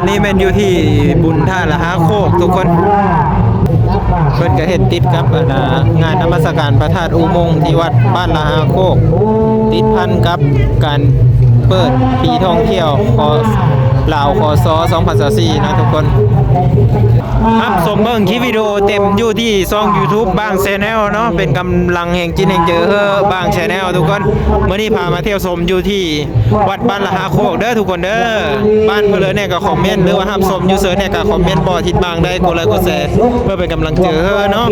อนนี้แม่นอยู่ที่บุญท่าละหาโคกทุกคนเพิ่นก็เฮ็ดติดกับงานนมัสการพระธาตุอุโมงค์ที่วัดบ้านละหาโคกติดพันกับการเปิดปีท่องเที่ยวลาวคศ2024นะทุกคนครับสมเบิ่งคลิปวิดีโอเต็มอยู่ที่ช่อง YouTube บ้างแชนแนลเนาะเป็นกำลังแห่งจินแห่งเจอบ้างแชนแนลทุกคนเมื่อนี้พามาเที่ยวชมอยู่ที่วัดบ้านละหาโคกเด้อทุกคนเด้อบ้านเพื่อนเนี่ยก็คอมเมนต์หรือว่าห้ามชมอยู่เสิร์ชเนี่ยก็คอมเมนต์บ่ทิดบางได้กดไลค์กดแชร์เพื่อเป็นกำลังเจอเนาะ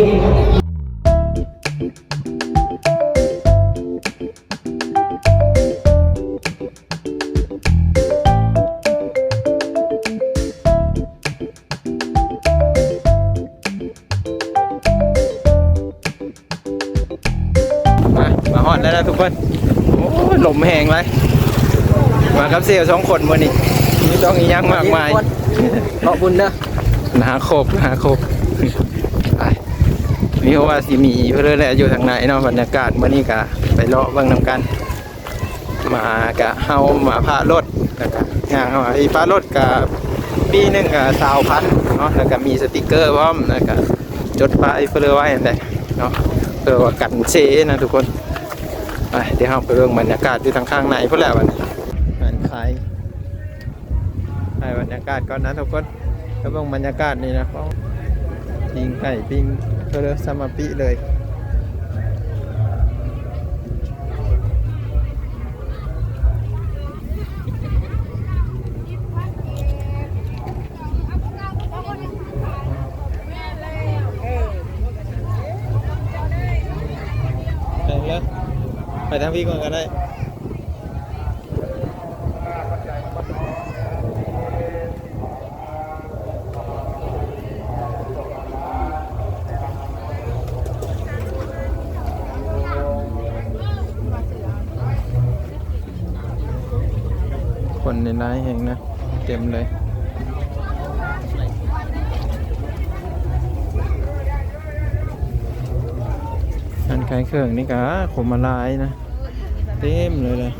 มาฮอดแล้วนะทุกคนโอ้ลมแห้งเลยมาครับเสี่ยว2 คนมื้อนี้มีต้องอีหยังมากมายเลาะบุญเด้อหาโคกไปมีว่าสิมีเพิ่นแหละอยู่ทางไหนเนาะบรรยากาศมื้อนี้ก็ไปเลาะเบิ่งนำกันมากะเฮามาพารถแล้วก็ย่างเฮาพารถก็ปีนึงก็20,000เนาะแล้วก็มีสติกเกอร์พร้อมแล้วก็จดป้ายเพิ่นไว้นั่นแหละเนาะเพื่อว่ากันเซนะทุกคนไปเดี๋ยวเราไปเบิ่งบรรยากาศอยู่ทางข้างในพุ่นแหละวันนี้มันขายบรรยากาศก่อนนะทุกคนแล้วเบิ่งบรรยากาศนี่นะเขาปิ้งไก่ปิ้งเพื่อสมาปิเลยไปทางพี่ก่อนก็ได้คนในร้านแห่งนะเต็มเลยอันขายเครื่องนี่ก็ขมมาลายนะเต็มเลย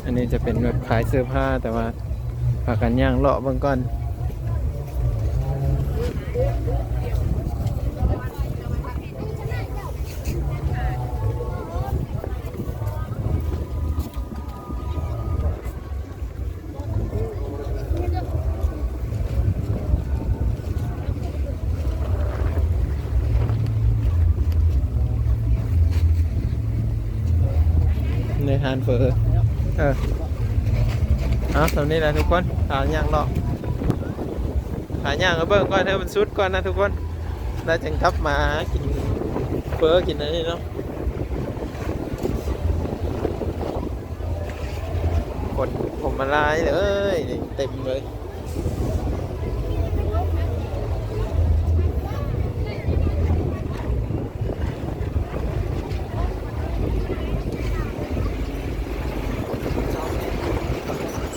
อันนี้จะเป็นแบบขายเสื้อผ้าแต่ว่าพากันย่างเลาะบางก้อนในฮานเฟอร์เอาตรงนี้แหละทุกคนหาย่างเลาะหาย่างก็เบิ่งก่อนให้มันสุดก่อนนะทุกคนแล้วจึงกลับมากินเฟอร์กินอะไรนี่เนาะกดผมมาลายเลยเต็มเลย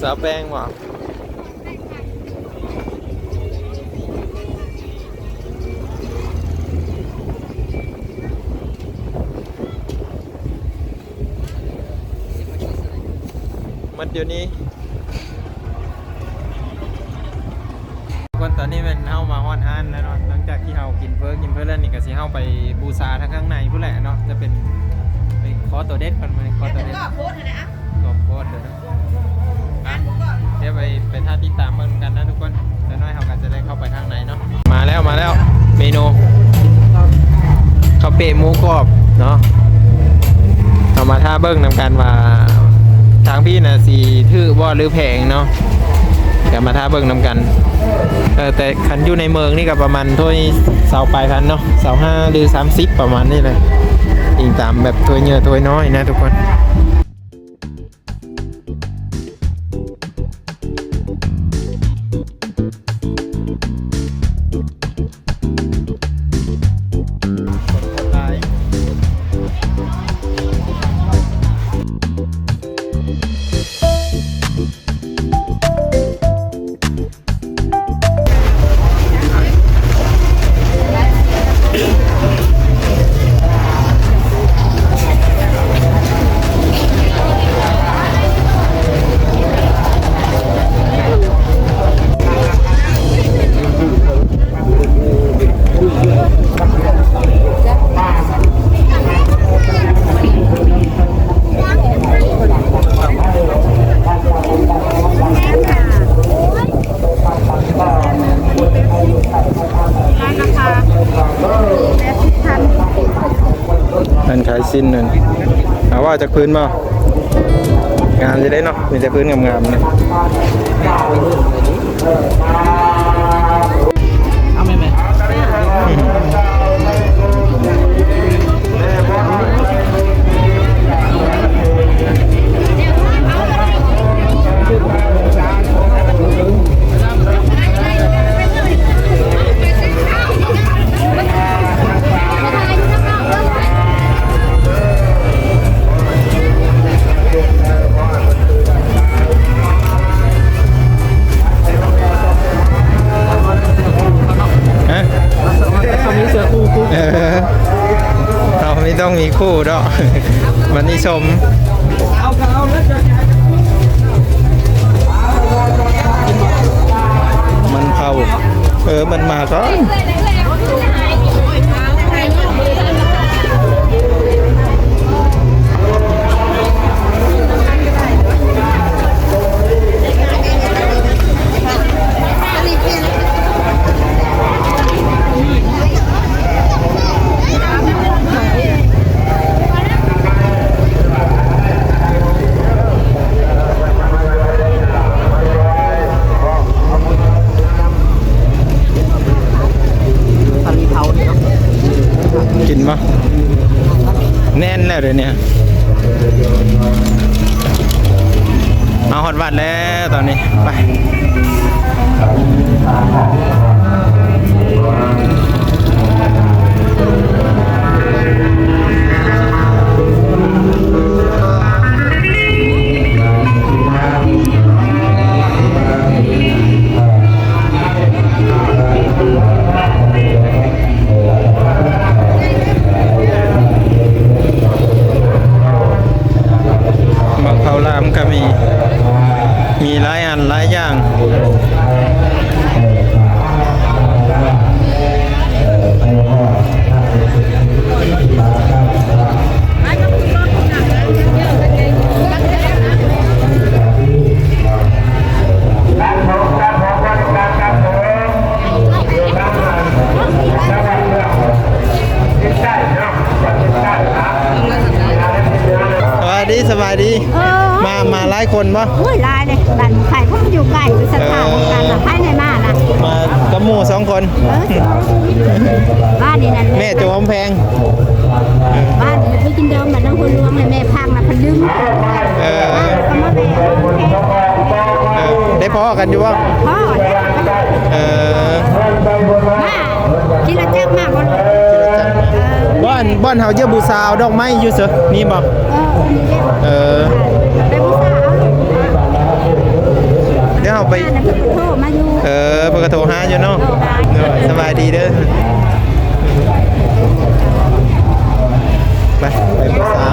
สาวแป้งว่ะมันเดี๋ยวนี้คนตอนนี้เป็นเฮามาฮอดฮันแล้วเนาะหลังจากที่เฮากินเพิ่นแล้วนี่ก็สิเฮาไปบูชาทางข้างในพุ่นแหละเนาะจะเป็นไปขอตัวเด็ดก่อนมาขอตัวเด็ดก็โพสเลยนะก็โพสเลยนะเดี๋ยวไปท่าติดตามมันกันนะทุกคนจะน้อยเขากันจะได้เข้าไปข้างในเนาะมาแล้วเมนูข้าวเปะหมูกรอบเนาะเอามาท่าเบิ้งนำกันว่าทางพี่น่ะสีทื่อบ่หรือแพงเนาะเดี๋ยวมาท่าเบิ้งนำกันแต่คันอยู่ในเมืองนี่ก็ประมาณถ้วย20,000เนาะ25หรือ30ประมาณนี้เลยอิงตามแบบถ้วยเยอะถ้วยน้อยนะทุกคน สิ้นนั่นเอาว่าจากพื้นบ่งามจะได้เนาะมีแต่พื้นงามๆนะเอาไหมเราไม่ต้องมีคู่ดอกวันนี้ชมมันเผามันมาก็กินมั้ยแน่นแล้วเดี๋ยวนี้มาฮอดวัดแล้วตอนนี้ไปข้าวรามก็มีหลายอันหลายอย่างสบายดีมาหลายคนปะหลายเลยบ้านไผ่พวกอยู่ไก่สถานการณ์ไผ่ในบ้านนะมากระหมู่2 คนบ้านนี่นั่นแม่โจมแพงบ้านไปกินเดิมเหมือนน้องคนล้วงเลยแม่พังนะพันดึงได้พ่อกันอยู่ปะพ่อมากินละจักมากบ้านเฮาเยอะบูชาเอาดอกไม้อยู่เสนี่บ่ไปบูชาเดี๋ยวเอาไปเพิ่นก็โทรหาอยู่เนาะสบายดีเด้อไปบูชา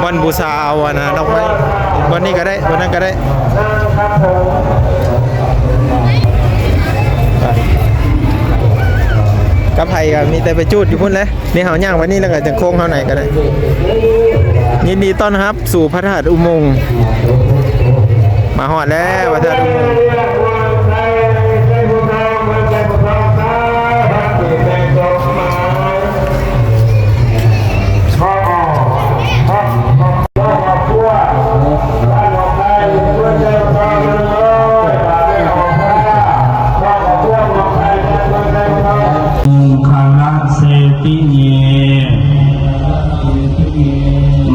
วันบูชาเอานะดอกไม้วันนี้ก็ได้วันนั้นก็ได้กับไผ่ก็มีแต่ไปจูดอยู่พุ่นเลยนี่เฮาย่างไว้นี่แล้วก็จะโค้งเฮาไหนก็ได้ยินดีต้อนรับสู่พระธาตุอุโมงค์มาฮอดแล้วพระธาตุอุโมงค์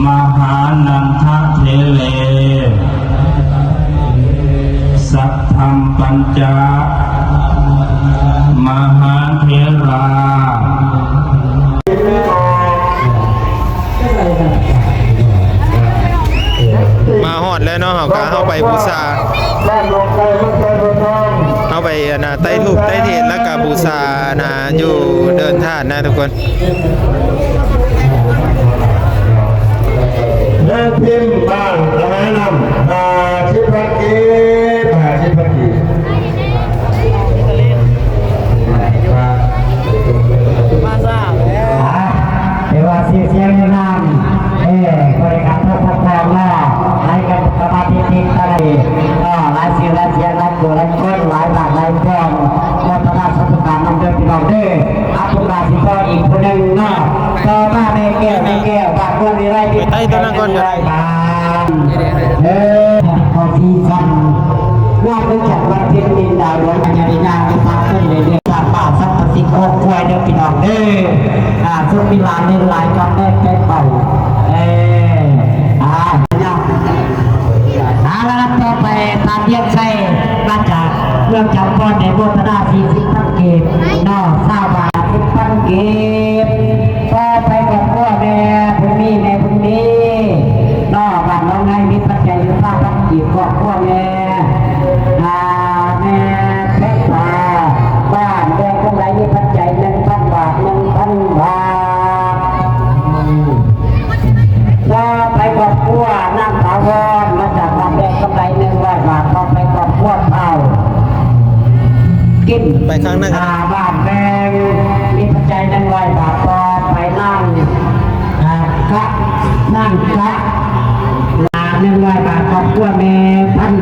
มหานันทเทเลสัทธัมปัญจมหาเถรามาฮอดแล้วเนาะเฮาก็เข้าไปบูชาเข้าไปนะใต้ทูปใต้เทียนแล้วก็บูชานะอยู่เดินท่านะทุกคนเดินพิมพ์บ้านระแนะนำชิพักีชิพักีมาซาแล้วเดี๋ยวว่าเสียงนามบริการทุกพร้อมแล้วให้กันสมาธิติดอะไรหลายสิ่งหลายเสียงหลายตัวหลายคนหลายหลากหลายพร้อมและพระราชสุขการนำไป พอที่ฟังว่าเรื่องจากวัดเทียนดินดาวล้วนปัญญาดีนางจะพักขึ้นเลยเรื่องสามป่าสัพพสิโคควายเด้อพี่น้องเด้อช่วงเวลาในหลายกับแม่แก้ไปแล้วต่อไปตามเยี่ยมใส่มาจากเรื่องจำก้อนในโบสถ์40,000 เกตนอกทราบว่า10,000 เกตต่อไปกับพ่อแม่พุ่งมีแม่พุ่งมีนอกบ้านน้องไงมีปัจจัย5,000 เกตก็พ่อแม่แม่เพชรตาบ้านแดงคงไหลมีปัจจัย1,000 บาท1,000 บาทต่อไปกับพ่อนั่งถาวรมาจากบ้านแดงกำไร100 บาทต่อไปกับพ่อเท่ากิน ไปข้างหน้า บ้านแดงมีปัจจัย100 บาทต่อไปนั่งกะนั่งกะ100 บาทครอบครัวแม่พัน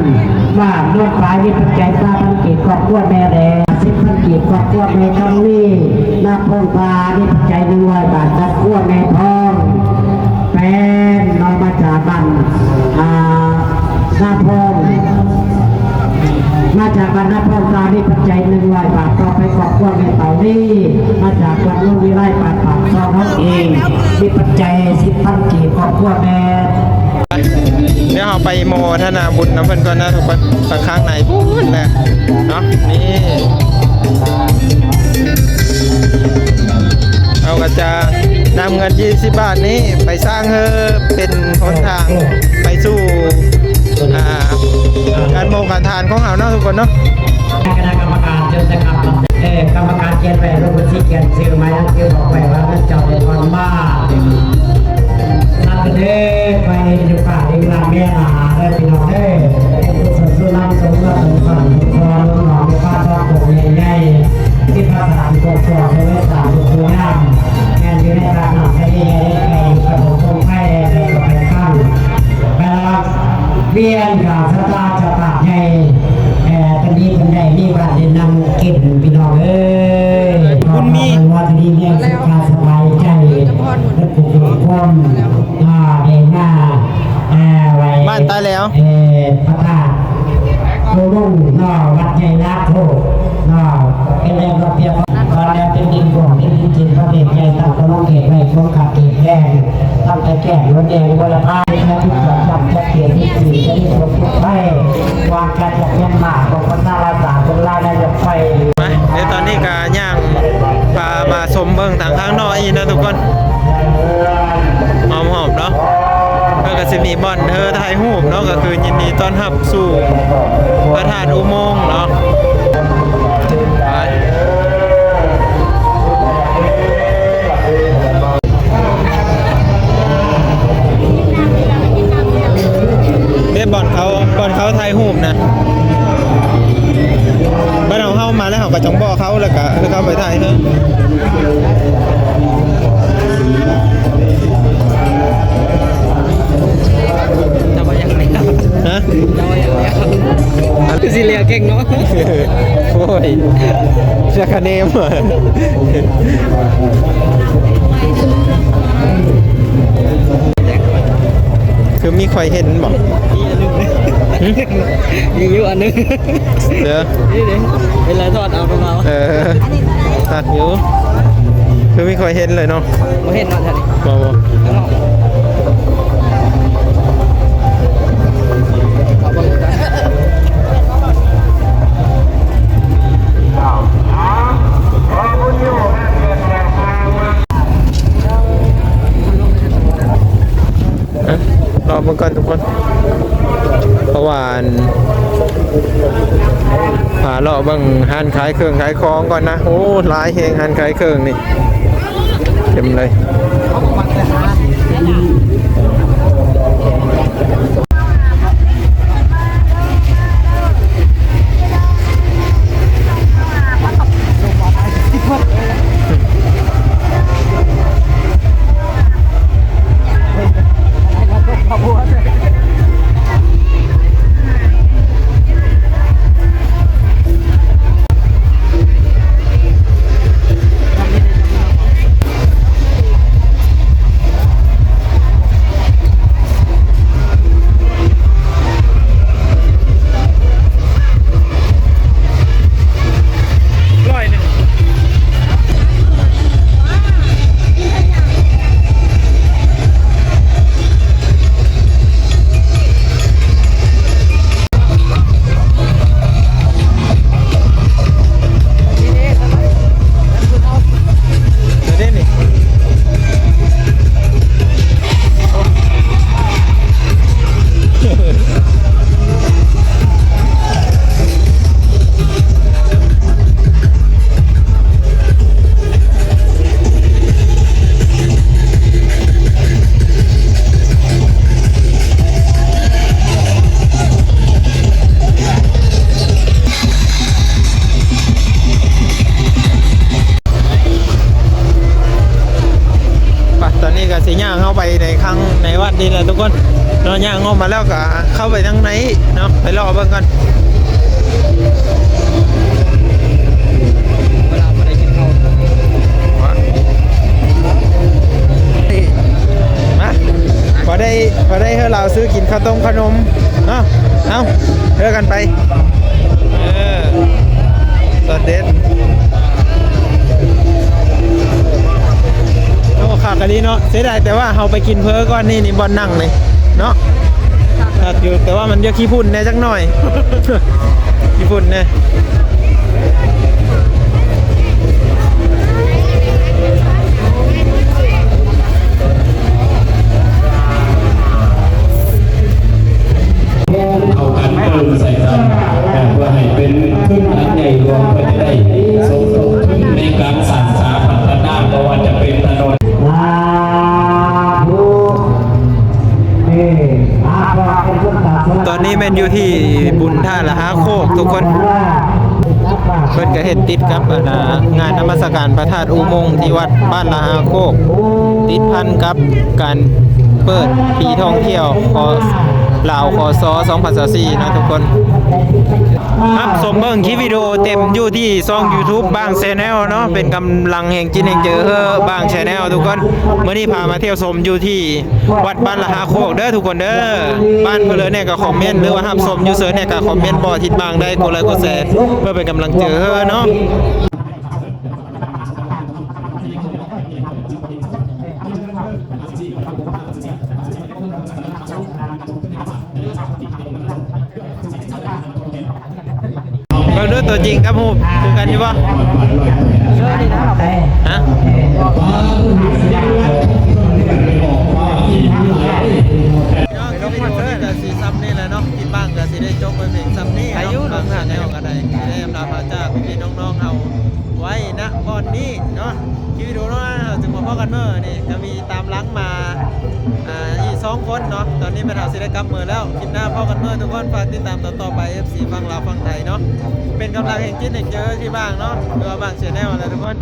ว่าเลื่อนฟ้ามีปัจจัย5,000 เกตครอบครัวแม่แดง10,000 เกตครอบครัวแม่ทองนี่นาพงพามีปัจจัย100 บาทครอบครัวแม่ทองเป็นน้องมาจากบ้านนาพงมาจากบ้านนาพงตามีปัจจัย100 บาทต่อไปครอบครัวแม่เต่านี่มาจากวัดลุงวิไลปากปากซองน้องเองมีปัจจัย10,000 เกตครอบครัวแม่เดี๋ยวเราไปโมทนาบุญน้ำเพิ่นก่อนนะทุกคนสักครั้งไหนพูดนะเนาะนี่เราก็จะนำเงิน20 บาทนี้ไปสร้างเฮอเป็นหนทางไปสู่การโมการทานของเราเนาะทุกคนเนาะคณะกรรมการจนจะกรรมการเขียนไปรูปบัญชีเขียนชื่อมาแล้วที่บอกไว้ว่าเจ้าเป็นคนบ้านักเด้ไปอยู่ป่าดิงลาเมียนาได้พี่น้องเด้สุดสุดน้ำสมกับสมฝันคอลงหนองฟ้าทองโขงใหญ่ๆที่พระสถานโกศลเวสสามสุขงามแม่อยู่ในตาหนักใช้ได้ไงกระโดดลงไปในกระเป๋าข้างแบบเบี้ยนกับสตาร์จะปากใหญ่ตอนนี้เป็นได้นี่ว่าได้นำกินพี่น้องเอ้ยคุณมีวันนี้เนี่ยสุขสบายใจและผูกความเองหน้าไว้บ้านตายแล้วพระธาตุโคลุ่งนอวัดใหญ่นาโคนอเป็นแรงกระเพียบตอนนี้เป็นดินบ่งดินจินพระเดชใหญ่ตั้งกระโลกเกศไว้ช่วงขาดเกศแดงตั้งแต่แก่รถแดงบนผ้าและที่จับจับจะเปลี่ยนที่สี่จะได้สมบูรณ์ให้วางการจัดเงินหมากของพระนาราชาเป็นลายในจะไฟในตอนนี้ก็ย่างพามาชมเบื้องทางข้างนอกอีกนะทุกคนหอมๆเนาะก็จะมีบอลเธอถ่ายรูปเนาะก็คือยินดีต้อนรับสู่พระธาตุอุโมงค์เนาะเนี่ยบอลเขาถ่ายรูปนะบ้านเราเข้ามาแล้วเขาก็จ้องบ่อเขาแล้วก็เข้าไปถ่ายเถอะฮะอันนี้สิเลียเก่งเนาะโอ้ยเสียคะแนนคือมีใครเห็นบอกยิงอยู่อันนึงเดี๋ยวเป็นไรทอดเอาไปมาตัดอยู่คือมีใครเห็นเลยเนาะไม่เห็นมาแท้บอกรอมาก่อนทุกคนเพราะว่าหาเลาะบังหันขายเครื่องขายของก่อนนะโอ้หลายแหงหันขายเครื่องนี่เต็มเลย ทุกคนเราย่างออกมาแล้วก็เข้าไปทางไหนเนาะไปรอเบิ่งกันเวลาไปได้กินข้าวมาพอได้ให้เราซื้อกินข้าวต้มขนมเนาะเอาเลิกกันไปตอนเด็ดโอ้ขาดกันดีเนาะเสียดายแต่ว่าเราไปกินเพ้อก้อนนี่บอลนั่งเลยเนาะขาดอยู่แต่ว่ามันเยอะขี้พุ่นแน่จักหน่อย ขี้พุ่นแน่เอาการเติมใส่กันเพื่อให้เป็นขึ้นอันใหญ่รวมเพื่อจะได้ส่งเสริมในการสานสาพัฒนาเพราะว่าจะเป็นถนน ตอนนี้แมนอยู่ที่บุญท่าละหาโคกทุกคนเพิ่นก็เฮ็ดติดกับงานนมัสการพระธาตุอุโมงค์ที่วัดบ้านละหาโคกติดพันกับการเปิดปีท่องเที่ยวลาวคศ2024นะทุกคนครับสมเบิ่งคลิปวิดีโอเต็มอยู่ที่ช่อง YouTube บาง Channel เนาะเป็นกำลังแห่งจินแห่งเจอบาง Channel ทุกคนเมื่อนี้พามาเที่ยวชมอยู่ที่วัดบ้านละหาโคกเด้อทุกคนเด้อบ้านเพื่อนเนี่ยก็คอมเมนต์หรือว่ารับชมยูเซอร์เนี่ยก็คอมเมนต์บ่ทิศบางได้กดไลค์กดแชร์เพื่อเป็นกำลังเจอเนาะเราด้วยตัวจริงครับฮูบคือกันใช่ปะฮะก็เป็นคนที่จะสีซ้ำนี่แหละเนาะกินบ้างก็สีได้จบไปเพลงซ้ำนี่อายุบางทางในห้องอะไรสีได้อำลาพระเจ้าพี่น้องๆเอาไว้นะก่อนนี้เนาะคลิปวิดีโอเนาะถึงมาพ่อกันเมื่อนี่จะมีตามหลังมาอีก2 คนเนาะตอนนี้เป็นเอาสิได้กลับมือแล้วคลิปหน้าพ่อกันเมื่อทุกคนฝากติดตามต่อไป FC ฟังลาวฟังไทยเนาะเป็นกำลังแห่งจิตแห่งเจอที่บ้างเนาะหรือว่าบาง Channel อะไรทุกคน